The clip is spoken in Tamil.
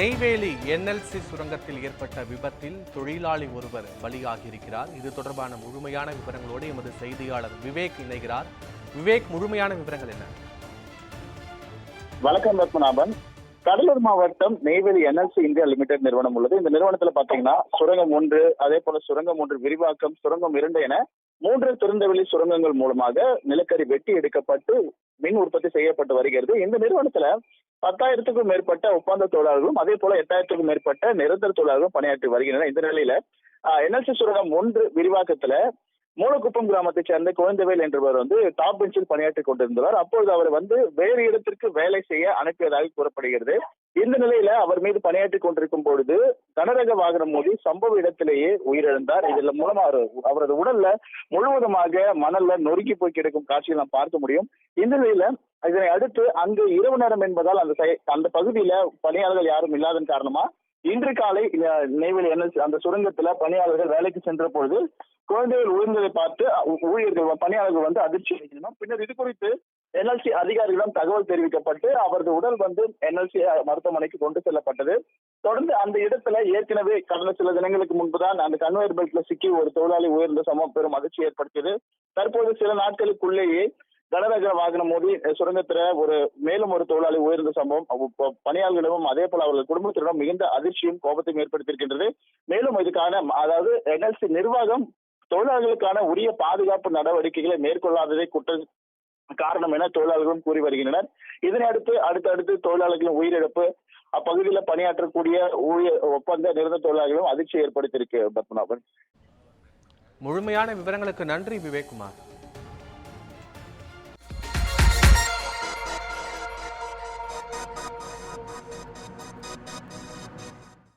நெய்வேலி என்எல்சி சுரங்கத்தில் ஏற்பட்ட விபத்தில் தொழிலாளி ஒருவர் பலியாகியிருக்கிறார். இது தொடர்பான முழுமையான விவரங்களோடு எமது செய்தியாளர் விவேக் இணைகிறார். விவேக், முழுமையான விவரங்கள் என்ன? வணக்கம் பத்மநாபன். கடலூர் மாவட்டம் நெய்வேலி என்எல்சி இந்தியா லிமிடெட் நிறுவனம் உள்ளது. இந்த நிறுவனத்துல பாத்தீங்கன்னா சுரங்கம் 1, அதே போல சுரங்கம் 1 விரிவாக்கம், சுரங்கம் 2 என 3 திறந்தவெளி சுரங்கங்கள் மூலமாக நிலக்கரி வெட்டி எடுக்கப்பட்டு மின் உற்பத்தி செய்யப்பட்டு வருகிறது. இந்த நிறுவனத்துல 10,000க்கும் மேற்பட்ட ஒப்பந்த தொழிலாளர்களும் அதே போல 8,000க்கும் மேற்பட்ட நிரந்தர தொழிலாளர்களும் பணியாற்றி வருகின்றனர். இந்த நிலையில என்எல்சி சுரங்கம் 1 விரிவாக்கத்துல மூலக்குப்பம் கிராமத்தை சேர்ந்த குழந்தைவேல் என்றவர் டாப் பெஞ்சில் பணியாற்றி கொண்டிருந்தவர். அப்பொழுது அவர் வேறு இடத்திற்கு வேலை செய்ய அனுப்பியதாக கூறப்படுகிறது. இந்த நிலையில அவர் மீது பணியாற்றி கொண்டிருக்கும் பொழுது கனரக வாகனம் மோதி சம்பவ இடத்திலேயே உயிரிழந்தார். இதுல மூலமா அவரது உடல்ல முழுவதுமாக மணல்ல நொறுக்கி போய் கிடக்கும் காட்சியை நாம் பார்க்க முடியும். இந்த நிலையில இதனை அடுத்து அங்கு இரவு நேரம் என்பதால் அந்த பகுதியில பணியாளர்கள் யாரும் இல்லாதன் காரணமா இன்று காலை நெய்வேலி என்எல்சி அந்த சுரங்கத்துல பணியாளர்கள் வேலைக்கு சென்ற பொழுது குழந்தைகள் உயிர்ந்ததை பார்த்து ஊழியர்கள் பணியாளர்கள் அதிர்ச்சி அடைந்தனர். பின்னர் இது குறித்து என்எல்சி அதிகாரிகளிடம் தகவல் தெரிவிக்கப்பட்டு அவரது உடல் என்எல்சி மருத்துவமனைக்கு கொண்டு செல்லப்பட்டது. தொடர்ந்து அந்த இடத்துல ஏற்கனவே கடந்த சில தினங்களுக்கு முன்புதான் அந்த கன்வேயர் பெல்ட்ல சிக்கி ஒரு தொழிலாளி உயர்ந்த சம்பவம் பெரும் அதிர்ச்சி ஏற்படுத்தியது. தற்போது சில நாட்களுக்குள்ளேயே கனரக வாகனம் மோதி சுரங்கத்துல மேலும் ஒரு தொழிலாளி உயர்ந்த சம்பவம் பணியாளர்களிடமும் அதே போல அவர்கள் குடும்பத்தினரும் மிகுந்த அதிர்ச்சியும் கோபத்தையும் ஏற்படுத்தியிருக்கின்றது. மேலும் இதுக்கான என்எல்சி நிர்வாகம் தொழிலாளர்களுக்கான உரிய பாதுகாப்பு நடவடிக்கைகளை மேற்கொள்ளாததை காரணம் என தொழிலாளர்களும் கூறி வருகின்றனர். இதனை அடுத்து தொழிலாளர்களின் உயிரிழப்பு, அப்பகுதியில் பணியாற்றக்கூடிய ஒப்பந்த நிரந்தர தொழிலாளர்களும் அதிர்ச்சி ஏற்படுத்தியிருக்கு. பத்மநாபன், முழுமையான விவரங்களுக்கு நன்றி விவேக்குமார்.